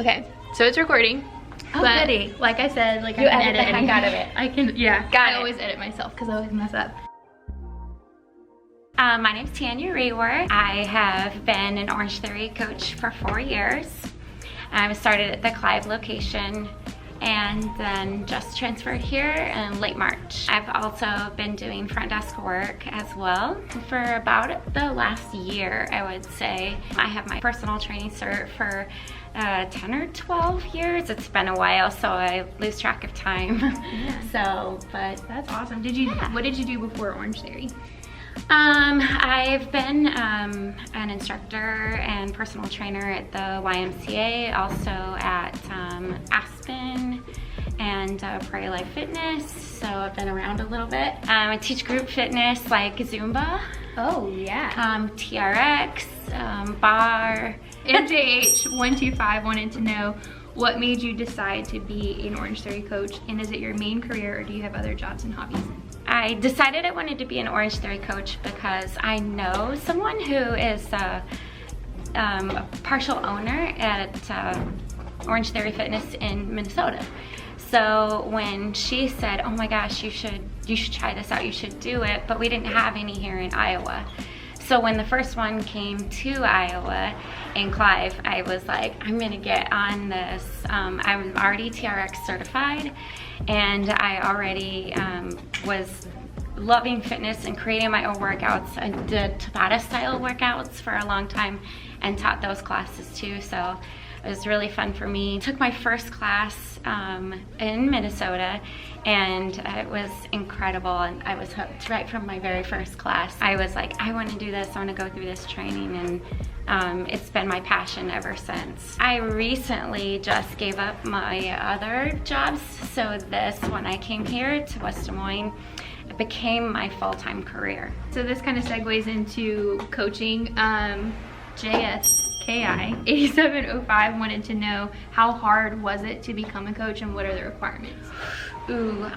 Okay, so it's recording. Oh, but goody. like I said, like You I can edit the heck out of it. I can, yeah. Got I it. always edit myself because I always mess up. My name's Tanya. I have been an Orangetheory coach for 4 years. I started at the Clive location and then just transferred here in late March. I've also been doing front desk work as well for about the last year, I would say. I have my personal training cert for 10 or 12 years. It's been a while, so I lose track of time. Yeah. So, but That's awesome. What did you do before Orangetheory? I've been an instructor and personal trainer at the YMCA, also at Aspen and Prairie Life Fitness, so I've been around a little bit. I teach group fitness like Zumba, Oh, yeah. TRX, bar. MJH125 wanted to know what made you decide to be an Orangetheory coach, and is it your main career or do you have other jobs and hobbies? I decided I wanted to be an Orangetheory coach because I know someone who is a partial owner at Orangetheory Fitness in Minnesota. So when she said, oh my gosh, you should try this out, you should do it, but we didn't have any here in Iowa. So when the first one came to Iowa in Clive, I was like, I'm gonna get on this. I'm already TRX certified, and I already was loving fitness and creating my own workouts. I did Tabata style workouts for a long time and taught those classes too, so it was really fun for me. Took my first class in Minnesota, and it was incredible, and I was hooked right from my very first class. I was like, I want to do this, I want to go through this training, and it's been my passion ever since. I recently just gave up my other jobs, so this, when I came here to West Des Moines, it became my full-time career. So this kind of segues into coaching. JSKI8705 wanted to know, how hard was it to become a coach and what are the requirements? Ooh,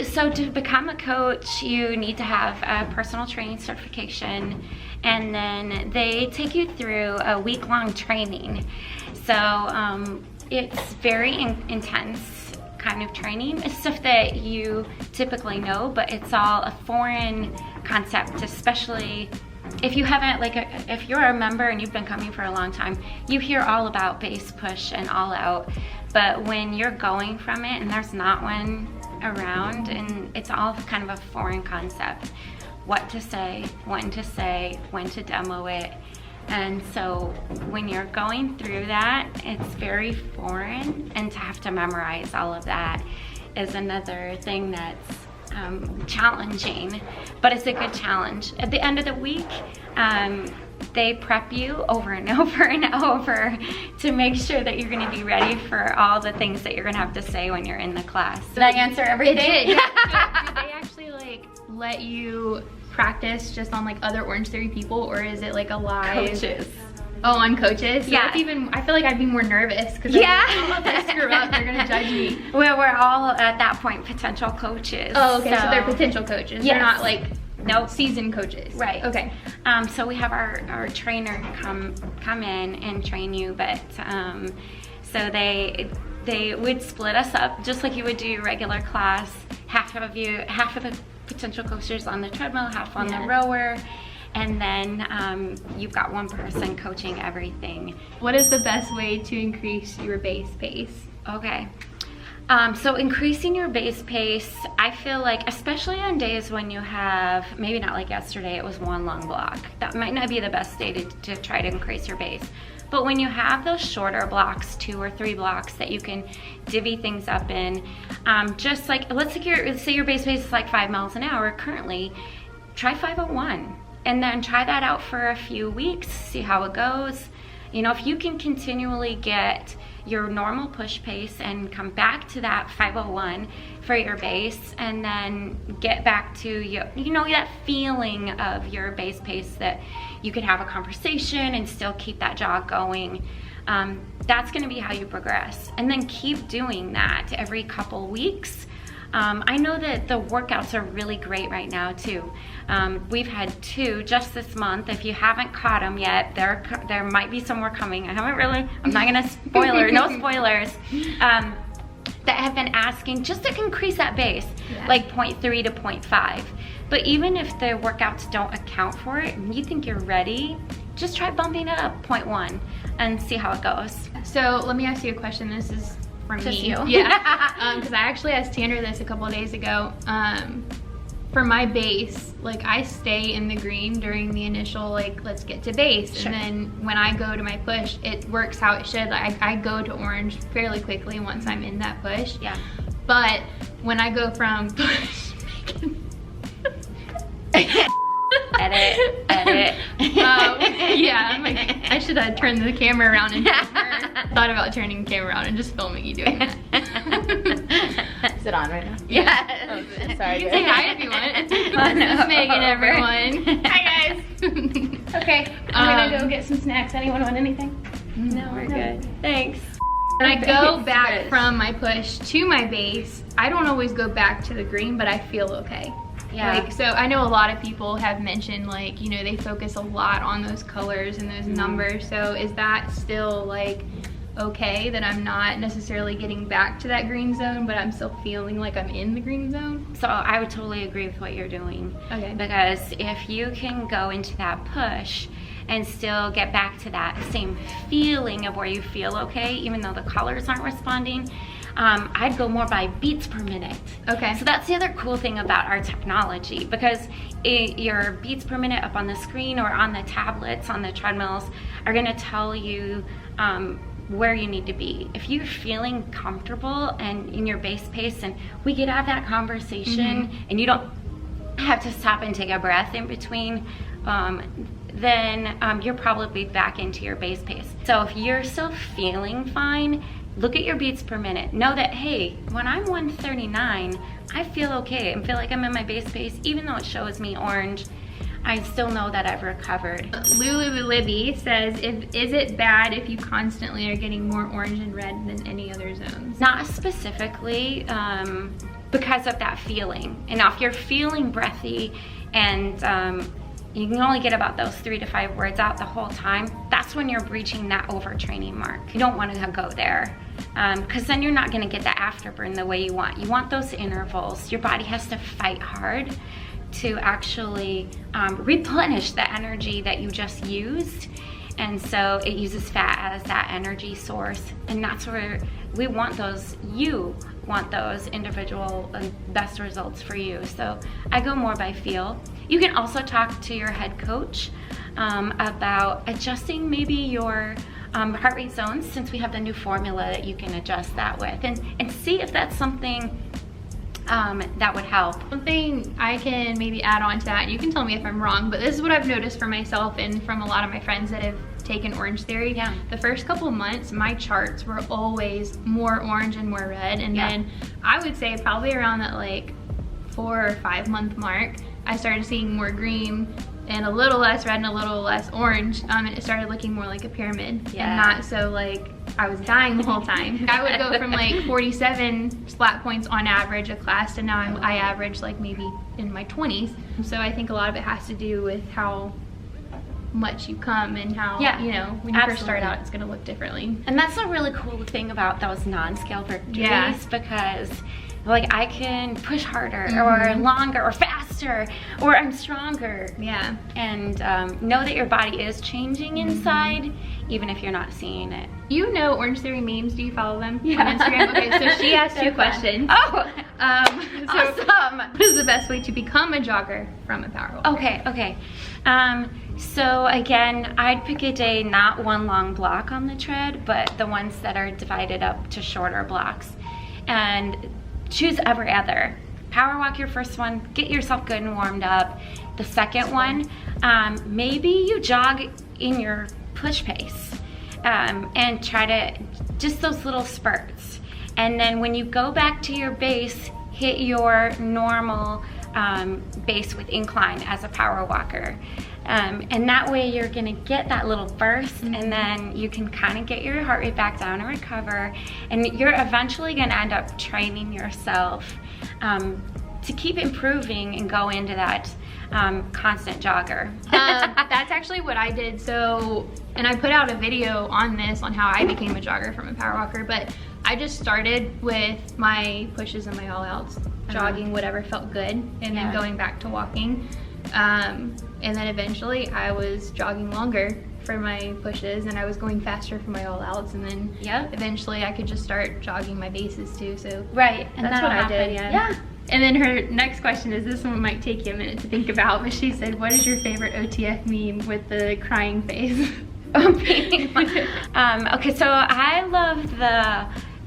so to become a coach, you need to have a personal training certification, and then they take you through a week-long training. So it's very intense kind of training. It's stuff that you typically know, but it's all a foreign concept, especially if you haven't, if you're a member and you've been coming for a long time, you hear all about base push and all out, but when you're going from it and there's not one around, and it's all kind of a foreign concept, what to say, when to say, when to demo it. And so when you're going through that, it's very foreign, and to have to memorize all of that is another thing that's challenging, but it's a good challenge. At the end of the week, they prep you over and over and over to make sure that you're going to be ready for all the things that you're going to have to say when you're in the class. Did I answer everything? It did. Yeah. Did they actually let you practice just on other Orangetheory people, or is it a live? Coaches. Oh, on coaches? So yeah. I feel like I'd be more nervous because yeah. if I screw up, they're gonna judge me. Well, we're all at that point potential coaches. Oh, okay. So they're potential coaches. Yes. They're not nope, seasoned coaches. Right. Okay. So we have our trainer come in and train you, but so they would split us up just like you would do your regular class. Half of the potential coaches on the treadmill, half on the rower, and then you've got one person coaching everything. What is the best way to increase your base pace? Okay. So increasing your base pace, I feel like, especially on days when you have, maybe not like yesterday, it was one long block. That might not be the best day to try to increase your base. But when you have those shorter blocks, 2 or 3 blocks that you can divvy things up in, just let's say your base pace is 5 miles an hour currently, try 501. And then try that out for a few weeks, see how it goes. You know, if you can continually get your normal push pace and come back to that 501 for your base, and then get back to that feeling of your base pace that you could have a conversation and still keep that jog going. That's going to be how you progress, and then keep doing that every couple weeks. I know that the workouts are really great right now too. We've had 2 just this month. If you haven't caught them yet, there might be some more coming. I'm not gonna spoiler, no spoilers. That have been asking just to increase that base, like 0.3 to 0.5. But even if the workouts don't account for it and you think you're ready, just try bumping it up 0.1 and see how it goes. So let me ask you a question. This is for Just me. you. Yeah. Because I actually asked Tanner this a couple of days ago. For my base, like I stay in the green during the initial, like, let's get to base. Sure. And then when I go to my push, it works how it should. I go to orange fairly quickly once I'm in that push. Yeah. But when I go from push, edit. yeah, I'm like, I should have turned the camera around and thought about turning the camera around and just filming you doing that. Is it on right now? Yeah. Oh, sorry. You can say hi if you want. This is Megan, everyone. Hi guys. Okay, I'm gonna go get some snacks. Anyone want anything? No, we're good. Thanks. When I go back from my push to my base, I don't always go back to the green, but I feel okay. Yeah. Like, so I know a lot of people have mentioned, like, you know, they focus a lot on those colors and those numbers. So is that still like okay that I'm not necessarily getting back to that green zone, but I'm still feeling like I'm in the green zone? So I would totally agree with what you're doing. Okay. Because if you can go into that push and still get back to that same feeling of where you feel okay, even though the colors aren't responding, I'd go more by beats per minute. Okay. So that's the other cool thing about our technology, because your beats per minute up on the screen or on the tablets, on the treadmills, are gonna tell you where you need to be. If you're feeling comfortable and in your base pace, and we get out of that conversation and you don't have to stop and take a breath in between, then you're probably back into your base pace. So if you're still feeling fine, look at your beats per minute. Know that, hey, when I'm 139, I feel okay. I feel like I'm in my base pace, even though it shows me orange. I still know that I've recovered. Lulu Libby says, is it bad if you constantly are getting more orange and red than any other zones? Not specifically, because of that feeling. And now if you're feeling breathy and you can only get about those 3 to 5 words out the whole time, that's when you're reaching that overtraining mark. You don't want to go there, because then you're not gonna get the afterburn the way you want. You want those intervals. Your body has to fight hard to actually replenish the energy that you just used. And so it uses fat as that energy source. And that's where we want those, you want those individual best results for you. So I go more by feel. You can also talk to your head coach about adjusting maybe your heart rate zones, since we have the new formula that you can adjust that with, and see if that's something that would help. Something I can maybe add on to that, and you can tell me if I'm wrong, but this is what I've noticed for myself and from a lot of my friends that have taken Orangetheory. Yeah. The first couple of months, my charts were always more orange and more red, and then I would say probably around that like 4 or 5 month mark, I started seeing more green and a little less red and a little less orange, and it started looking more like a pyramid and not so like I was dying the whole time. I would go from like 47 splat points on average a class to now I average like maybe in my 20s. So I think a lot of it has to do with how much you come and how, you know, when you first start out, it's gonna look differently. And that's a really cool thing about those non-scale victories, because like I can push harder or longer or faster, or I'm stronger. Yeah. And know that your body is changing inside, even if you're not seeing it. You know Orangetheory memes, do you follow them on Instagram? Okay, so she asked you a question. Oh, So awesome. what is the best way to become a jogger from a power walker? Okay. So again, I'd pick a day, not one long block on the tread, but the ones that are divided up to shorter blocks. And choose every other. Power walk your first one, get yourself good and warmed up. The second one, maybe you jog in your push pace and try to, just those little spurts. And then when you go back to your base, hit your normal base with incline as a power walker. And that way you're gonna get that little burst, and then you can kind of get your heart rate back down and recover. And you're eventually gonna end up training yourself to keep improving and go into that constant jogger. That's actually what I did. So, and I put out a video on this, on how I became a jogger from a power walker, but I just started with my pushes and my all outs, jogging whatever felt good, and then going back to walking. And then eventually I was jogging longer for my pushes, and I was going faster for my all outs, and then eventually I could just start jogging my bases too. So and that's what I did. Yeah. And then her next question is, this one might take you a minute to think about, but she said, what is your favorite OTF meme with the crying face? Okay, so I love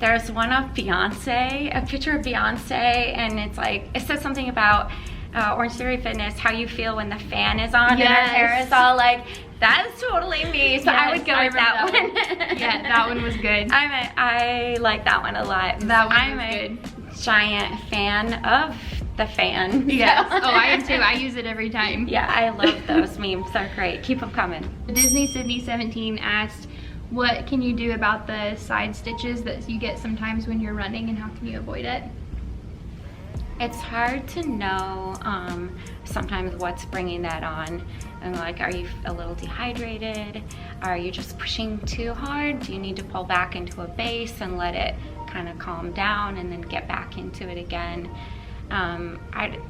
there's one of Beyonce, a picture of Beyonce, and it's like, it says something about Orangetheory Fitness, how you feel when the fan is on and her hair is all like, that's totally me. So I would go with that one. Yeah, that one was good. I like that one a lot. That one was good. Giant fan of the fan. Yes. Oh, I am too. I use it every time. Yeah, I love those memes. They're great. Keep them coming. Disney Sydney 17 asked, what can you do about the side stitches that you get sometimes when you're running, and how can you avoid it? It's hard to know sometimes what's bringing that on. And like, are you a little dehydrated? Are you just pushing too hard? Do you need to pull back into a base and let it kind of calm down and then get back into it again?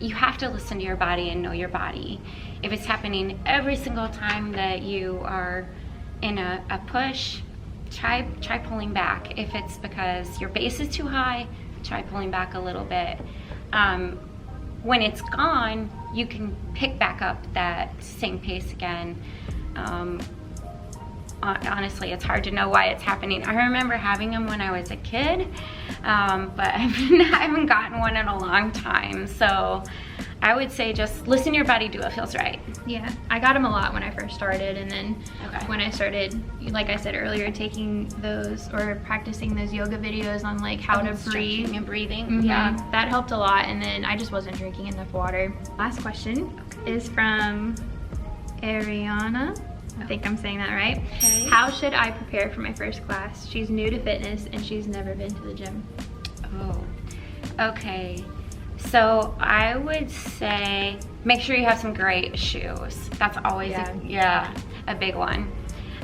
You have to listen to your body and know your body. If it's happening every single time that you are in a push, try pulling back. If it's because your base is too high, try pulling back a little bit. When it's gone, you can pick back up that same pace again. Honestly, it's hard to know why it's happening. I remember having them when I was a kid, but I haven't gotten one in a long time. So I would say just listen to your body, do what feels right. Yeah, I got them a lot when I first started, and then when I started, like I said earlier, taking those or practicing those yoga videos on like how to breathe and breathing. Yeah, that helped a lot. And then I just wasn't drinking enough water. Last question is from Ariana. I think I'm saying that right. Okay. How should I prepare for my first class? She's new to fitness and she's never been to the gym. Oh, okay. So I would say make sure you have some great shoes. That's always a big one.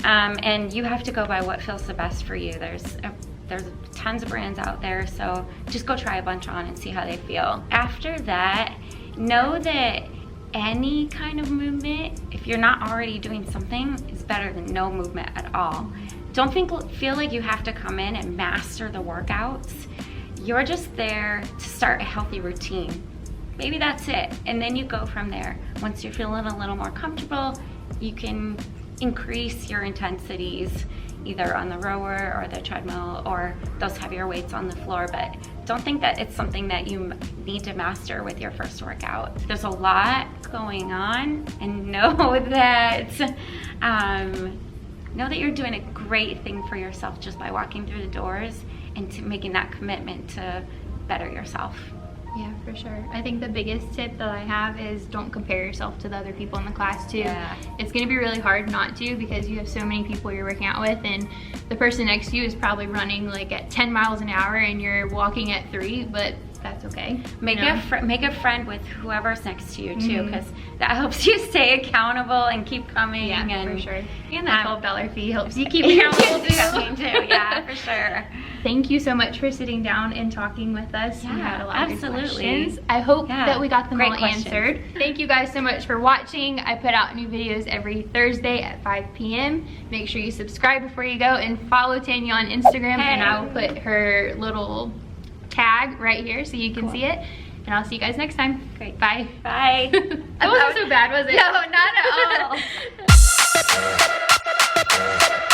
And you have to go by what feels the best for you. There's tons of brands out there, so just go try a bunch on and see how they feel. After that, know that any kind of movement, if you're not already doing something, is better than no movement at all. Don't feel like you have to come in and master the workouts. You're just there to start a healthy routine. Maybe that's it, and then you go from there. Once you're feeling a little more comfortable, you can increase your intensities either on the rower or the treadmill or those heavier weights on the floor, but don't think that it's something that you need to master with your first workout. There's a lot going on, and know that you're doing a great thing for yourself just by walking through the doors and making that commitment to better yourself. Yeah, for sure. I think the biggest tip that I have is don't compare yourself to the other people in the class too. Yeah. It's gonna be really hard not to, because you have so many people you're working out with, and the person next to you is probably running like at 10 miles an hour and you're walking at 3, but that's okay. Make a friend with whoever's next to you too, because that helps you stay accountable and keep coming. Yeah, and for sure. And that $12 fee helps you keep accountable too. Yeah, for sure. Thank you so much for sitting down and talking with us. Yeah, we had a lot of good questions. I hope that we got them all answered. Thank you guys so much for watching. I put out new videos every Thursday at 5 p.m. Make sure you subscribe before you go, and follow Tanya on Instagram, and I will put her little tag right here so you can see it. And I'll see you guys next time. Great. Bye. Bye. That wasn't so bad, was it? No, not at all.